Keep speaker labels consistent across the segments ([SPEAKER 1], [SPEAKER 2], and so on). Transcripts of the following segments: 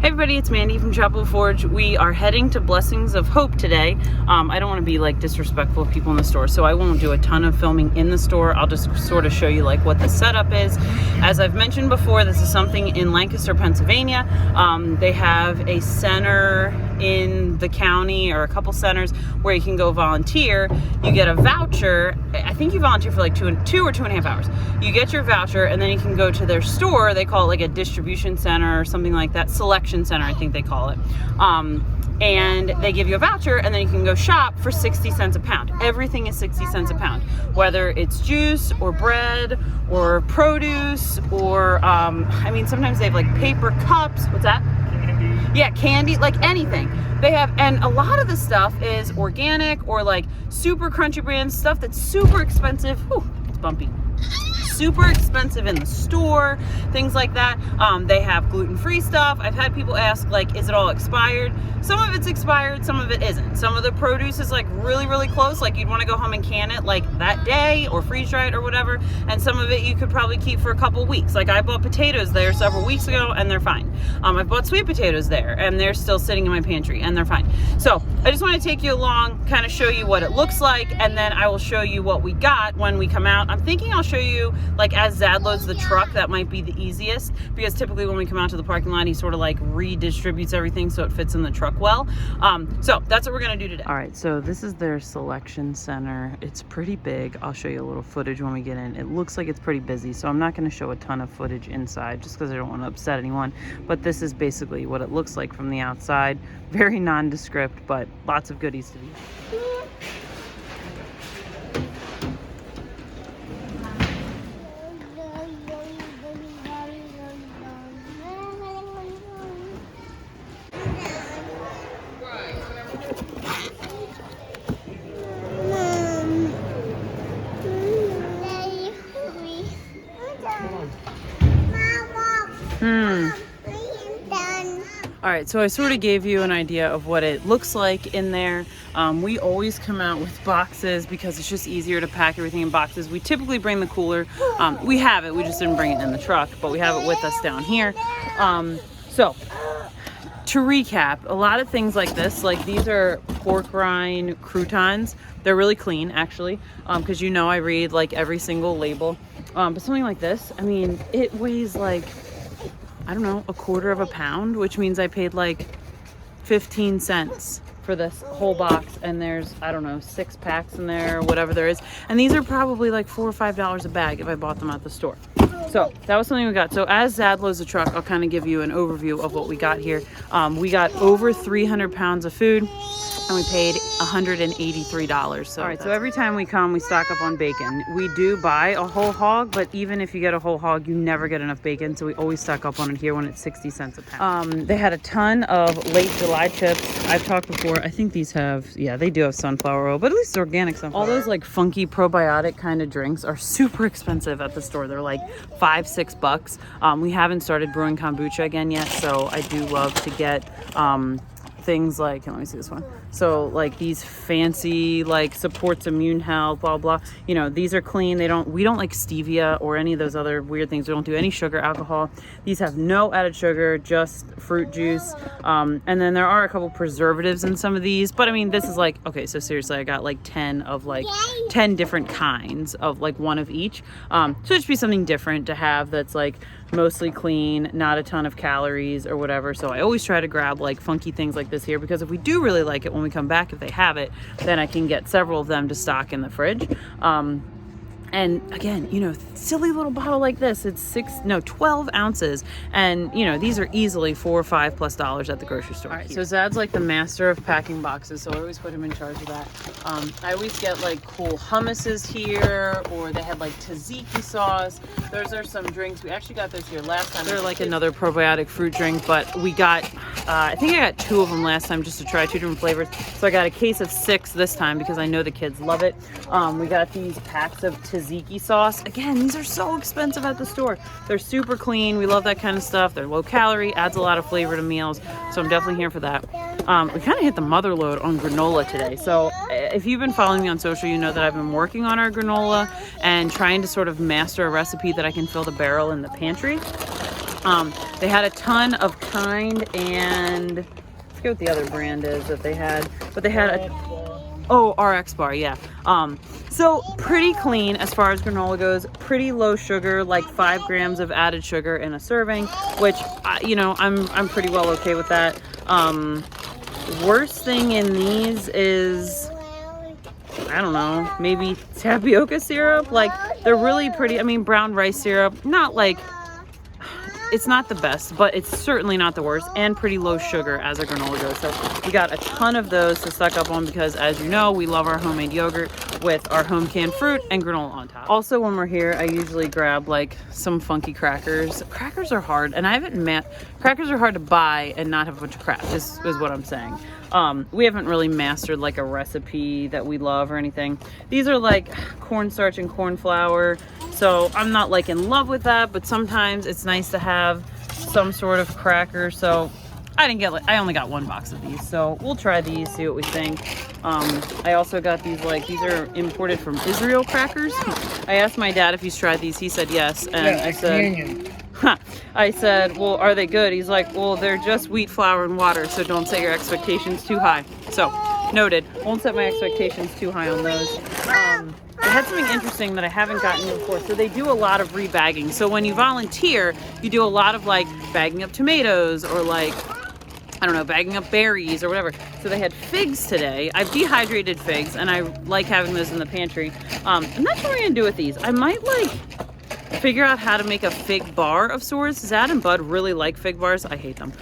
[SPEAKER 1] Hey everybody, it's Mandy from Chapel Forge. We are heading to Blessings of Hope today. I don't want to be like disrespectful of people in the store, so I won't do a ton of filming in the store. I'll just sort of show you like what the setup is. As I've mentioned before, this is something in Lancaster, Pennsylvania. They have a center in the county, or a couple centers, where you can go volunteer. You get a voucher. I think you volunteer for like two or 2.5 hours. You get your voucher, and then you can go to their store. They call it like a distribution center or something like that. Selection center, I think they call it. And they give you a voucher, and then you can go shop for 60 cents a pound. Everything is 60 cents a pound, whether it's juice or bread or produce or I mean, sometimes they have like paper cups. What's that? Candy. Yeah, candy, like anything. They have, and a lot of the stuff is organic or like super crunchy brands, stuff that's super expensive. Whew, it's bumpy. Super expensive in the store, things like that. They have gluten-free stuff. I've had people ask, like, is it all expired? Some of it's expired, some of it isn't. Some of the produce is like really close, like you'd want to go home and can it like that day or freeze dry it or whatever, and some of it you could probably keep for a couple weeks. Like I bought potatoes there several weeks ago and they're fine. I bought sweet potatoes there and they're still sitting in my pantry and they're fine. So I just want to take you along, kind of show you what it looks like, and then I will show you what we got when we come out. I'm thinking I'll show you, like, as Zad loads the truck, that might be the easiest, because typically when we come out to the parking lot, he sort of like redistributes everything so it fits in the truck well. So that's what we're gonna do today. All right, so this is their selection center. It's pretty big. I'll show you a little footage when we get in. It looks like it's pretty busy, so I'm not gonna show a ton of footage inside just because I don't want to upset anyone, but this is basically what it looks like from the outside. Very nondescript, but lots of goodies to be. All right, so I sort of gave you an idea of what it looks like in there. We always come out with boxes because it's just easier to pack everything in boxes. We typically bring the cooler. We have it, we just didn't bring it in the truck, but we have it with us down here. So to recap, a lot of things like this, like these are pork rind croutons. They're really clean, actually, because you know I read like every single label. But something like this, I mean, it weighs like, I don't know, 1/4 pound, which means I paid like 15 cents for this whole box, and there's, I don't know, 6 packs in there, or whatever there is, and these are probably like $4 or $5 a bag if I bought them at the store. So that was something we got. So as Zad loads the truck, I'll kind of give you an overview of what we got here. We got over 300 pounds of food, and we paid $183. So, all right, so every time we come, we stock up on bacon. We do buy a whole hog, but even if you get a whole hog, you never get enough bacon, so we always stock up on it here when it's 60 cents a pound. They had a ton of late July chips. I've talked before, I think these have, yeah, they do have sunflower oil, but at least it's organic sunflower. All those like funky probiotic kind of drinks are super expensive at the store. They're like $5-6 bucks. We haven't started brewing kombucha again yet, so I do love to get things like, let me see this one. So like these fancy, like supports immune health, blah blah. You know, these are clean. We don't like stevia or any of those other weird things. We don't do any sugar, alcohol. These have no added sugar, just fruit juice. And then there are a couple preservatives in some of these, but I mean, this is like, okay, so seriously, I got like 10 different kinds of like one of each. So it should be something different to have that's like mostly clean, not a ton of calories or whatever. So I always try to grab like funky things like this here, because if we do really like it when we come back, if they have it, then I can get several of them to stock in the fridge. And again, you know, silly little bottle like this, it's 12 ounces. And, you know, these are easily $4 or $5+ at the grocery store. All right, so Zad's like the master of packing boxes, so I always put him in charge of that. I always get like cool hummuses here, or they had like tzatziki sauce. Those are some drinks. We actually got those here last time. They're like another probiotic fruit drink, but we got, I think I got 2 of them last time just to try 2 different flavors. So I got a case of 6 this time because I know the kids love it. We got these packs of tzatziki sauce. Again, these are so expensive at the store. They're super clean. We love that kind of stuff. They're low calorie, adds a lot of flavor to meals. So I'm definitely here for that. We kind of hit the mother load on granola today. So if you've been following me on social, you know that I've been working on our granola and trying to sort of master a recipe that I can fill the barrel in the pantry. They had a ton of Kind and I forget what the other brand is that they had, but they had RX bar, yeah. So pretty clean as far as granola goes, pretty low sugar, like 5 grams of added sugar in a serving, which, you know, I'm pretty well okay with that. Worst thing in these is, I don't know, maybe tapioca syrup. Like, they're really pretty. I mean, brown rice syrup, not like, it's not the best, but it's certainly not the worst, and pretty low sugar as a granola goes. So we got a ton of those to suck up on because, as you know, we love our homemade yogurt with our home canned fruit and granola on top. Also, when we're here, I usually grab like some funky crackers. Crackers are hard, and I haven't crackers are hard to buy and not have a bunch of crap, is what I'm saying. We haven't really mastered like a recipe that we love or anything. These are like cornstarch and corn flour, so I'm not like in love with that, but sometimes it's nice to have some sort of cracker. So I only got 1 box of these, so we'll try these, see what we think. I also got these are imported from Israel crackers. I asked my dad if he's tried these. He said yes, and
[SPEAKER 2] yeah,
[SPEAKER 1] I said, well, are they good? He's like, well, they're just wheat flour and water, so don't set your expectations too high. So, noted. Won't set my expectations too high on those. They had something interesting that I haven't gotten before. So they do a lot of rebagging. So when you volunteer, you do a lot of like bagging up tomatoes or like, I don't know, bagging up berries or whatever. So they had figs today. I've dehydrated figs and I like having those in the pantry. I'm not sure what I'm gonna do with these. I might like figure out how to make a fig bar of sorts. Zad and Bud really like fig bars. I hate them.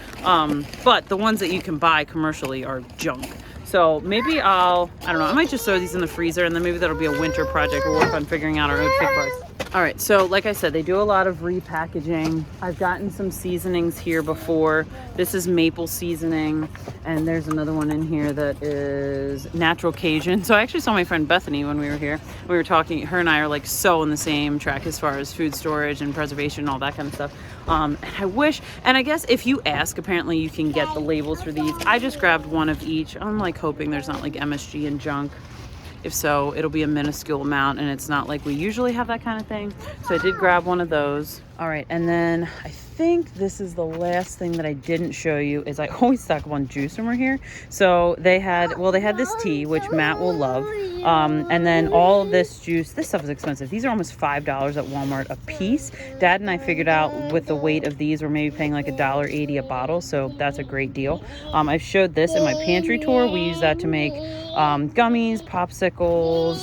[SPEAKER 1] But the ones that you can buy commercially are junk. So maybe I don't know, I might just throw these in the freezer and then maybe that'll be a winter project. We'll work on figuring out our own fig bars. All right, so like I said, they do a lot of repackaging. I've gotten some seasonings here before. This is maple seasoning, and there's another one in here that is natural Cajun. So I actually saw my friend Bethany when we were here. We were talking, her and I are like so on the same track as far as food storage and preservation and all that kind of stuff. And I wish, and I guess if you ask, apparently you can get the labels for these. I just grabbed one of each. I'm like hoping there's not like MSG and junk. If so, it'll be a minuscule amount and it's not like we usually have that kind of thing. So I did grab one of those. All right, and then I think this is the last thing that I didn't show you is I always stock up on juice when we're here. So they had this tea, which Matt will love. And then all of this juice, this stuff is expensive. These are almost $5 at Walmart a piece. Dad and I figured out with the weight of these, we're maybe paying like $1.80 a bottle. So that's a great deal. I showed this in my pantry tour. We use that to make gummies, popsicles,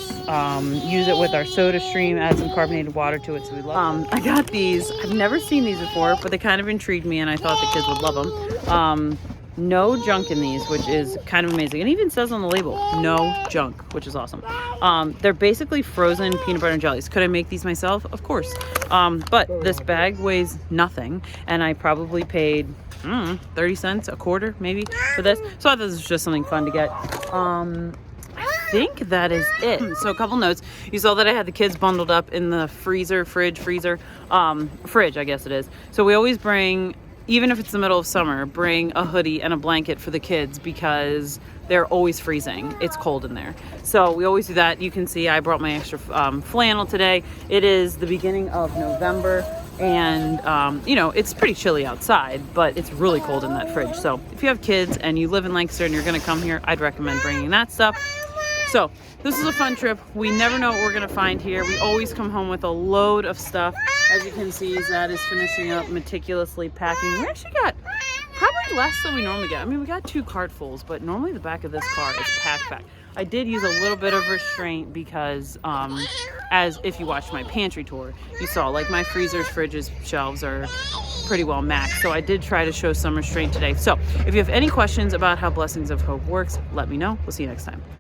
[SPEAKER 1] use it with our soda stream, add some carbonated water to it, so we love I got these. I've never seen these before, but they kind of intrigued me and I thought the kids would love them. No junk in these, which is kind of amazing. It even says on the label, no junk, which is awesome. They're basically frozen peanut butter and jellies. Could I make these myself? Of course. But this bag weighs nothing and I probably paid 30 cents, a quarter maybe for this. So I thought this was just something fun to get. I think that is it. So a couple notes. You saw that I had the kids bundled up in the fridge, I guess it is. So we always bring, even if it's the middle of summer, bring a hoodie and a blanket for the kids because they're always freezing. It's cold in there. So we always do that. You can see I brought my extra flannel today. It is the beginning of November. And, you know, it's pretty chilly outside, but it's really cold in that fridge. So if you have kids and you live in Lancaster and you're going to come here, I'd recommend bringing that stuff. So this is a fun trip. We never know what we're going to find here. We always come home with a load of stuff. As you can see, Zad is finishing up, meticulously packing. We actually got probably less than we normally get. I mean, we got 2 cartfuls, but normally the back of this car is packed. I did use a little bit of restraint because as if you watched my pantry tour, you saw like my freezers, fridges, shelves are pretty well maxed. So I did try to show some restraint today. So if you have any questions about how Blessings of Hope works, let me know. We'll see you next time.